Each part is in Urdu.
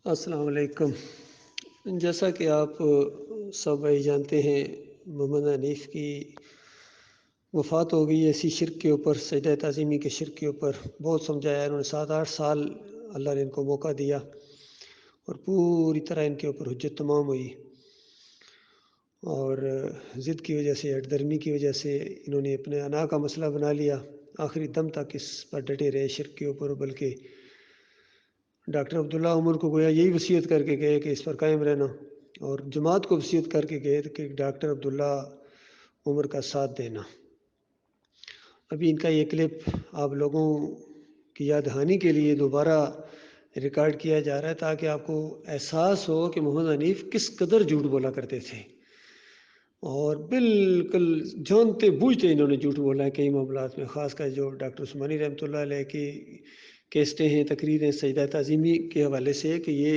السلام علیکم۔ جیسا کہ آپ سب بھائی جانتے ہیں، محمد حنیف کی وفات ہو گئی ایسی شرک کے اوپر، سجدہ تعظیمی کے شرک کے اوپر بہت سمجھایا انہوں نے۔ 7-8 سال اللہ نے ان کو موقع دیا اور پوری طرح ان کے اوپر حجت تمام ہوئی، اور ضد کی وجہ سے، ہٹ درمی کی وجہ سے انہوں نے اپنے انا کا مسئلہ بنا لیا۔ آخری دم تک اس پر ڈٹے رہے شرک کے اوپر، بلکہ ڈاکٹر عبداللہ عمر کو گویا یہی وصیت کر کے گئے کہ اس پر قائم رہنا، اور جماعت کو وصیت کر کے گئے کہ ڈاکٹر عبداللہ عمر کا ساتھ دینا۔ ابھی ان کا یہ کلپ آپ لوگوں کی یاد دہانی کے لیے دوبارہ ریکارڈ کیا جا رہا ہے، تاکہ آپ کو احساس ہو کہ محمد حنیف کس قدر جھوٹ بولا کرتے تھے، اور بالکل جانتے بوجھتے انہوں نے جھوٹ بولا ہے کئی معاملات میں، خاص کر جو ڈاکٹر عثمانی رحمۃ اللہ علیہ کی کیسٹیں ہیں، تقریریں سجدہ تعظیمی کے حوالے سے، کہ یہ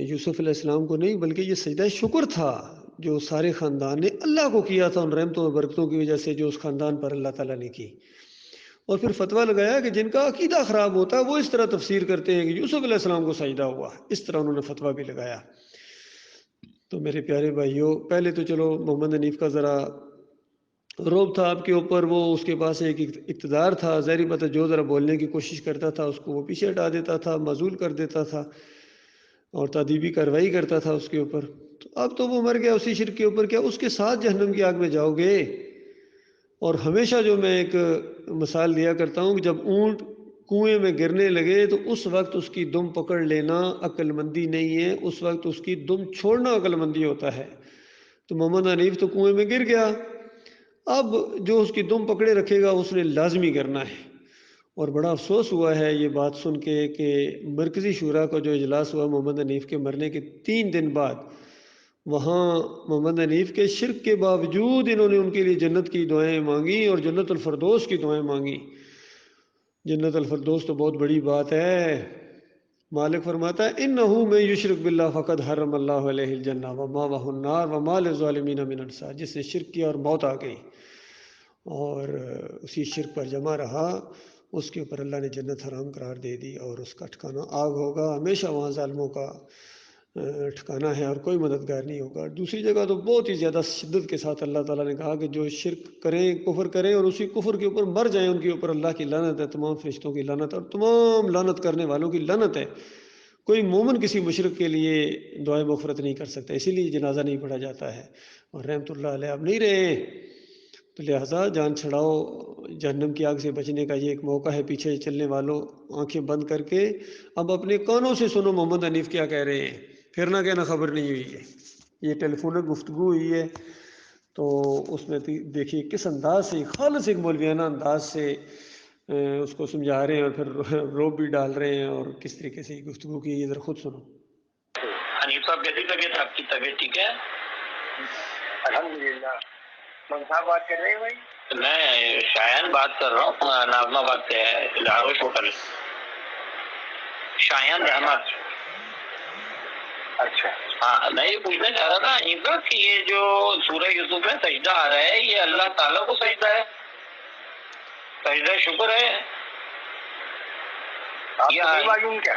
یوسف علیہ السلام کو نہیں بلکہ یہ سجدہ شکر تھا جو سارے خاندان نے اللہ کو کیا تھا، ان رحمتوں اور برکتوں کی وجہ سے جو اس خاندان پر اللہ تعالیٰ نے کی۔ اور پھر فتویٰ لگایا کہ جن کا عقیدہ خراب ہوتا ہے وہ اس طرح تفسیر کرتے ہیں کہ یوسف علیہ السلام کو سجدہ ہوا، اس طرح انہوں نے فتویٰ بھی لگایا۔ تو میرے پیارے بھائیوں، پہلے تو چلو محمد حنیف کا ذرا روب تھا آپ کے اوپر، وہ اس کے پاس ایک اقتدار تھا، ظاہری بات ہے جو ذرا بولنے کی کوشش کرتا تھا اس کو وہ پیچھے ہٹا دیتا تھا، معزول کر دیتا تھا اور تادیبی کارروائی کرتا تھا اس کے اوپر۔ تو اب تو وہ مر گیا اسی شرک کے اوپر، کیا اس کے ساتھ جہنم کی آگ میں جاؤ گے؟ اور ہمیشہ جو میں ایک مثال دیا کرتا ہوں کہ جب اونٹ کنویں میں گرنے لگے تو اس وقت اس کی دم پکڑ لینا عقل مندی نہیں ہے، اس وقت اس کی دم چھوڑنا عقل مندی ہوتا ہے۔ تو محمد حنیف تو کنویں میں گر گیا، اب جو اس کی دم پکڑے رکھے گا اس نے لازمی کرنا ہے۔ اور بڑا افسوس ہوا ہے یہ بات سن کے کہ مرکزی شورا کا جو اجلاس ہوا محمد حنیف کے مرنے کے 3 دن بعد، وہاں محمد حنیف کے شرک کے باوجود انہوں نے ان کے لیے جنت کی دعائیں مانگی اور جنت الفردوس کی دعائیں مانگی۔ جنت الفردوس تو بہت بڑی بات ہے۔ مالک فرماتا ہے انہو من یشرک باللہ فقد حرم اللہ علیہ الجنہ ومأواہ النار وما للظالمین من انصار۔ جس نے شرک کیا اور موت آ گئی اور اسی شرک پر جمع رہا، اس کے اوپر اللہ نے جنت حرام قرار دے دی، اور اس کا ٹھکانہ آگ ہوگا، ہمیشہ وہاں ظالموں کا ٹھکانہ ہے اور کوئی مددگار نہیں ہوگا۔ دوسری جگہ تو بہت ہی زیادہ شدت کے ساتھ اللہ تعالیٰ نے کہا کہ جو شرک کریں، کفر کریں اور اسی کفر کے اوپر مر جائیں، ان کے اوپر اللہ کی لعنت ہے، تمام فرشتوں کی لعنت ہے اور تمام لعنت کرنے والوں کی لعنت ہے۔ کوئی مومن کسی مشرک کے لیے دعائیں مغفرت نہیں کر سکتا، اسی لیے جنازہ نہیں پڑھا جاتا ہے۔ اور رحمت اللہ علیہ اب نہیں رہے، تو لہٰذا جان چھڑاؤ، جہنم کی آگ سے بچنے کا یہ ایک موقع ہے۔ پیچھے چلنے والوں آنکھیں بند کر کے اب اپنے کانوں سے سنو محمد حنیف کیا کہہ رہے ہیں، پھر نہ کہنا خبر نہیں ہوئی ہے۔ یہ ٹیلی فونک گفتگو ہوئی ہے، تو اس میں دیکھیے کس انداز سے، خالص ایک مولویانہ انداز سے اس کو سمجھا رہے ہیں اور پھر روب بھی ڈال رہے ہیں، اور کس طریقے سے یہ گفتگو کی، یہ ذرا خود سنو۔ حنیف صاحب کیسی طبیعت ہے؟ آپ کی طبیعت ٹھیک ہے؟ الحمدللہ۔ کون صاحب بات کر رہے ہیں بھائی؟ میں شایان بات کر رہا ہوں، ناظم آباد سے ہے، لاہور ہوٹل۔ شایان احمد۔ اچھا ہاں، میں یہ پوچھنا چاہ رہا تھا حنیف صاحب کہ یہ جو سورہ یوسف میں سجدہ آ رہا ہے، یہ اللہ تعالیٰ کو سجدہ ہے، سجدہ شکر ہے؟ یہ معلوم کیا؟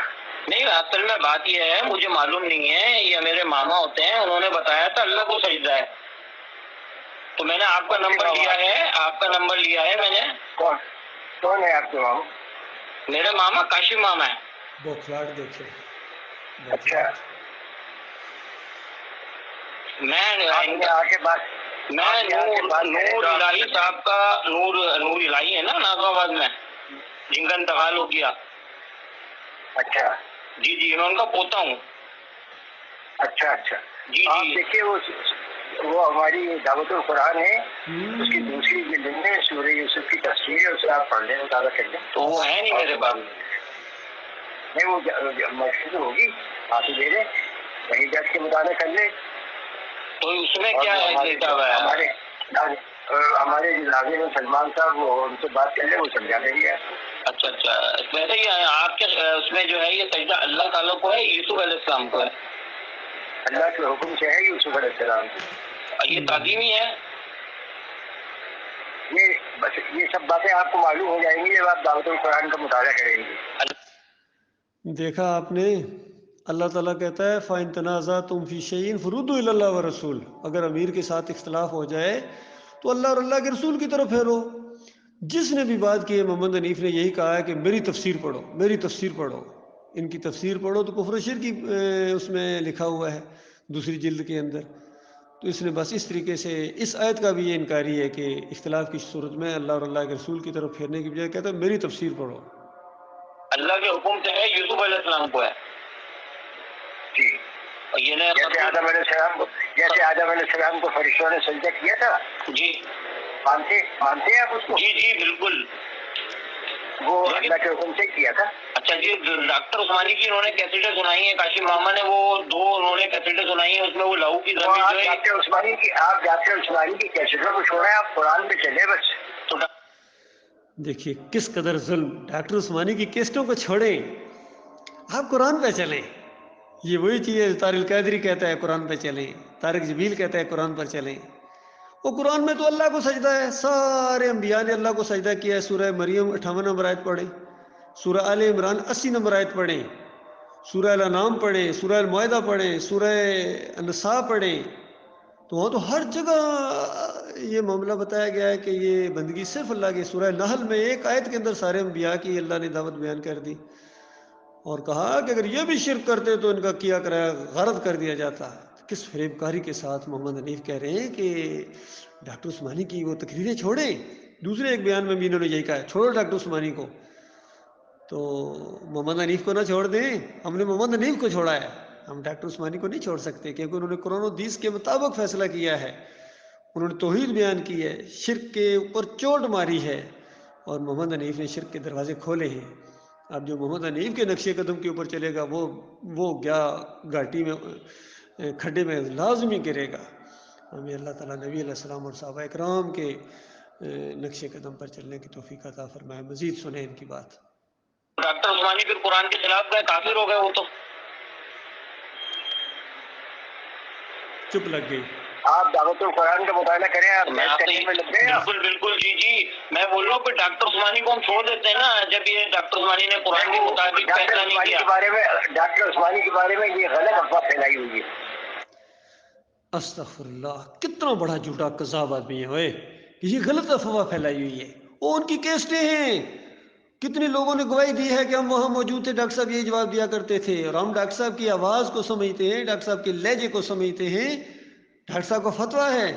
نہیں، اصل میں بات یہ ہے، مجھے معلوم نہیں ہے، یہ میرے ماما ہوتے ہیں، انہوں نے بتایا تھا اللہ کو سجدہ ہے، تو میں نے آپ کا نمبر لیا ہے، آپ کا نمبر لیا ہے میں نے۔ کون ہے آپ کے ماما؟ میرے ماما کاشف ماما ہے۔ بوکھلاٹ دیکھے۔ اچھا، میں نور الہی صاحب کا، نور الہی ہے نا ناظم آباد میں، جن کا انتقال ہو گیا۔ اچھا جی جی، میں ان کا پوتا ہوں۔ اچھا اچھا جی جی، دیکھیے وہ ہماری دعوت القرآن ہے، اس کی دوسری جلد میں سورہ یوسف کی تفسیر ہے، اسے آپ پڑھ لیں، مطالعہ کر لیں۔ تو وہ ہے نہیں میرے پاس، نہیں وہ مشہور ہوگی، آپ ہی دے دیں، وہیں جج کے مطالعہ کر لیں۔ تو اس میں کیا ہے لکھا ہوا ہے؟ ہمارے ناظرین میں سلمان صاحب، وہ ان سے بات کر لیں، وہ سمجھا دیں گے۔ اچھا اچھا، ویسے ہی آپ کے اس میں جو ہے یہ سجدہ اللہ تعالیٰ کو ہے، یوسف علیہ السلام کو ہے؟ اللہ کے حکم سے ہے یوسف علیہ السلام کو۔ یہ تعلیمی ہے؟ یہ بس یہ سب باتیں آپ کو معلوم ہو جائیں گی جب آپ دعوت القرآن کا مطالعہ کریں گے۔ دیکھا آپ نے، اللہ تعالیٰ کہتا ہے فَإِن تَنَازَعْتُمْ فِي شَيْءٍ فَرُدُّوهُ إِلَى اللَّهِ وَالرَّسُولِ، اگر امیر کے ساتھ اختلاف ہو جائے تو اللہ اور اللہ کے رسول کی طرف پھیرو۔ جس نے بھی بات کی ہے محمد حنیف نے یہی کہا ہے کہ میری تفسیر پڑھو، میری تفسیر پڑھو، ان کی تفسیر پڑھو تو کفر و شرک کی اس میں لکھا ہوا ہے دوسری جلد کے اندر۔ تو اس نے بس اس طریقے سے اس آیت کا بھی یہ انکاری ہے کہ اختلاف کی صورت میں اللہ اور اللہ کے رسول کی طرف پھیرنے کی بجائے کہتا ہے میری تفسیر پڑھو۔ اللہ کے حکم سے ہے، یوسف علیہ السلام کو ہے جی، یہ جیسے آدم علیہ السلام کو فرشتوں نے سجدہ کیا تھا جی، مانتے ہیں آپ اس کو؟ جی جی بالکل، وہ اللہ کے حکم سے کیا تھا۔ اچھا جی، ڈاکٹر عثمانی کی انہوں نے کیسٹیں سنائی ہیں، کاشف ماما نے وہ 2 انہوں نے کیسٹیں سنائی ہیں، اس میں وہ لہو کی زمین جو ہے ڈاکٹر عثمانی کی کیسٹوں کو چھوڑیں، آپ قرآن پہ چلے بس۔ تو دیکھیے کس قدر ظلم، ڈاکٹر عثمانی کی کیسٹوں کو چھوڑیں، آپ قرآن پہ چلیں۔ یہ وہی چیز ہے، طارق القادری کہتا ہے قرآن پہ چلیں، طارق جبیل کہتا ہے قرآن پر چلیں۔ وہ قرآن میں تو اللہ کو سجدہ ہے، سارے انبیاء نے اللہ کو سجدہ کیا ہے۔ سورہ مریم 58 نمبر آیت پڑھیں، سورہ آل عمران 80 نمبر آیت پڑھیں، سورہ الانعام پڑھیں، سورہ المائدہ پڑھیں، سورہ النساء پڑھیں، تو وہاں تو ہر جگہ یہ معاملہ بتایا گیا ہے کہ یہ بندگی صرف اللہ کی۔ سورہ نحل میں ایک آیت کے اندر سارے انبیاء کی اللہ نے دعوت بیان کر دی، اور کہا کہ اگر یہ بھی شرک کرتے تو ان کا کیا کرایا غرض کر دیا جاتا۔ کس فریب کاری کے ساتھ محمد حنیف کہہ رہے ہیں کہ ڈاکٹر عثمانی کی وہ تقریریں چھوڑیں۔ دوسرے ایک بیان میں بھی انہوں نے یہی کہا ہے چھوڑو ڈاکٹر عثمانی کو، تو محمد حنیف کو نہ چھوڑ دیں، ہم نے محمد حنیف کو چھوڑا ہے، ہم ڈاکٹر عثمانی کو نہیں چھوڑ سکتے، کیونکہ انہوں نے قرآن و حدیث کے مطابق فیصلہ کیا ہے، انہوں نے توحید بیان کی ہے، شرک کے اوپر چوٹ ماری ہے، اور محمد حنیف نے شرک کے دروازے کھولے ہیں۔ اب جو محمد حنیف کے نقش قدم کے اوپر چلے گا وہ گیا گھاٹی میں، کھڈے میں لازمی گرے گا۔ ہمیں اللہ تعالیٰ نبی علیہ السلام اور صحابہ اکرام کے نقش قدم پر چلنے کی توفیق عطا فرمائے۔ مزید سنیں ان کی بات۔ ڈاکٹر عثمانی پھر قرآن کے خلاف گئے، کافر ہو گئے وہ تو، چپ لگ گئی۔ آپ دعوت القرآن کا مطالعہ کریں، آپ بالکل بالکل جی جی، میں بول رہا ہوں کہ ڈاکٹر عثمانی کو ہم چھوڑ دیتے ہیں نا، جب یہ ڈاکٹر عثمانی نے قرآن کے مطابق فیصلہ نہیں کیا۔ ڈاکٹر عثمانی کے بارے میں یہ غلط افواہ پھیلائی ہوئی ہے۔ استغفر اللہ، کتنا بڑا جھوٹا کذاب آدمی ہے ہوئے، یہ غلط افواہ پھیلائی ہوئی ہے، وہ ان کی کیسٹیں ہیں۔ کتنے لوگوں نے گواہی دی ہے کہ ہم وہاں موجود تھے، ڈاکٹر صاحب یہی جواب دیا کرتے تھے، اور ہم ڈاکٹر صاحب کی آواز کو سمجھتے ہیں، ڈاکٹر صاحب کے لہجے کو سمجھتے ہیں، ڈاکٹر صاحب کا فتویٰ ہے،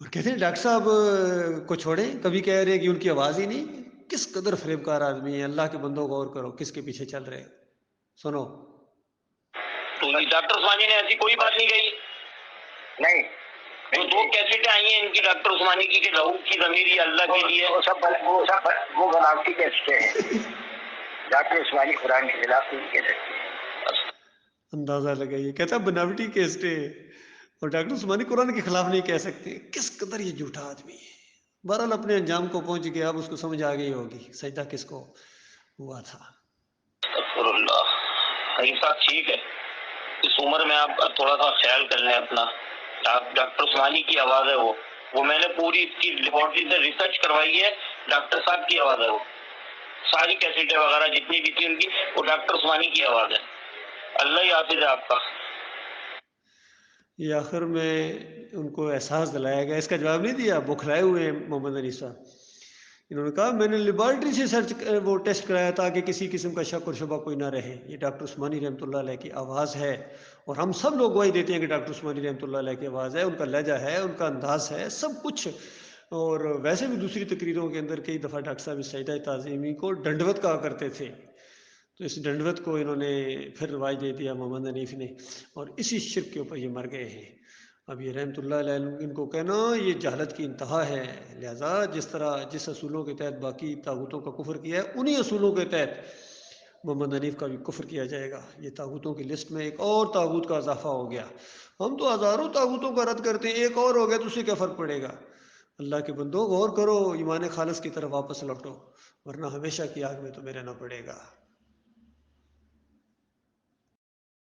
اور کہتے ہیں ڈاکٹر صاحب کو چھوڑیں، کبھی کہہ رہے ہیں کہ ان کی آواز ہی نہیں۔ کس قدر فریب کار آدمی ہے، اللہ کے بندوں غور کرو کس کے پیچھے چل رہے۔ سنو، ڈاکٹر عثمانی نے ایسی کوئی بات نہیں کہی، نہیں، جو 2 کیسٹیں آئی ہیں ان کی ڈاکٹر عثمانی کی کہ لہو کی ضمیر یہ اللہ کے لیے، وہ بناوٹی کیسٹیں ہیں، ڈاکٹر عثمانی قرآن کے خلاف نہیں کہہ سکتے۔ اندازہ لگائیے، کہتا ہے بناوٹی کیسٹیں، اور ڈاکٹر عثمانی قرآن کے خلاف نہیں کہہ سکتے۔ کس قدر یہ جھوٹا آدمی ہے۔ بہرحال اپنے انجام کو پہنچ گیا، اب اس کو سمجھ آ گئی ہوگی سجدہ کس کو ہوا تھا۔ استغفر اللہ، حنیف صاحب ٹھیک ہے، اس عمر میں آپ تھوڑا سا خیال کر لیں اپنا۔ ڈاکٹر عثمانی کی آواز ہے وہ میں نے پوری اس کی لیبارٹری سے ریسرچ کروائی ہے، ڈاکٹر صاحب کی آواز ہے وہ، ساری کیسٹیں وغیرہ جتنی بھی تھی ان کی، وہ ڈاکٹر عثمانی کی آواز ہے۔ اللہ ہی حافظ ہے آپ کا۔ یہ آخر میں ان کو احساس دلایا گیا، اس کا جواب نہیں دیا، بکھلائے ہوئے ہیں محمد حنیف صاحب۔ انہوں نے کہا میں نے لیبارٹری سے وہ ٹیسٹ کرایا تاکہ کسی قسم کا شک اور شبہ کوئی نہ رہے، یہ ڈاکٹر عثمانی رحمۃ اللہ علیہ کی آواز ہے، اور ہم سب لوگ گواہی دیتے ہیں کہ ڈاکٹر عثمانی رحمۃ اللہ علیہ کی آواز ہے، ان کا لہجہ ہے، ان کا انداز ہے، سب کچھ۔ اور ویسے بھی دوسری تقریروں کے اندر کئی دفعہ ڈاکٹر صاحب اس سجدہ تعظیمی کو ڈنڈوت کہا کرتے تھے، تو اس ڈنڈوت کو انہوں نے پھر رواج دے دیا محمد حنیف نے، اور اسی شرک کے اوپر یہ مر گئے ہیں۔ اب یہ رحمۃ اللہ علیہ ان کو کہنا یہ جہالت کی انتہا ہے، لہذا جس اصولوں کے تحت باقی طاغوتوں کا کفر کیا ہے، انہی اصولوں کے تحت محمد حنیف کا بھی کفر کیا جائے گا۔ یہ طاغوتوں کی لسٹ میں ایک اور طاغوت کا اضافہ ہو گیا، ہم تو ہزاروں طاغوتوں کا رد کرتے ہیں، ایک اور ہو گیا تو اسے کیا فرق پڑے گا؟ اللہ کے بندو غور کرو، ایمان خالص کی طرف واپس لوٹو، ورنہ ہمیشہ کی آگ میں تمہیں رہنا پڑے گا۔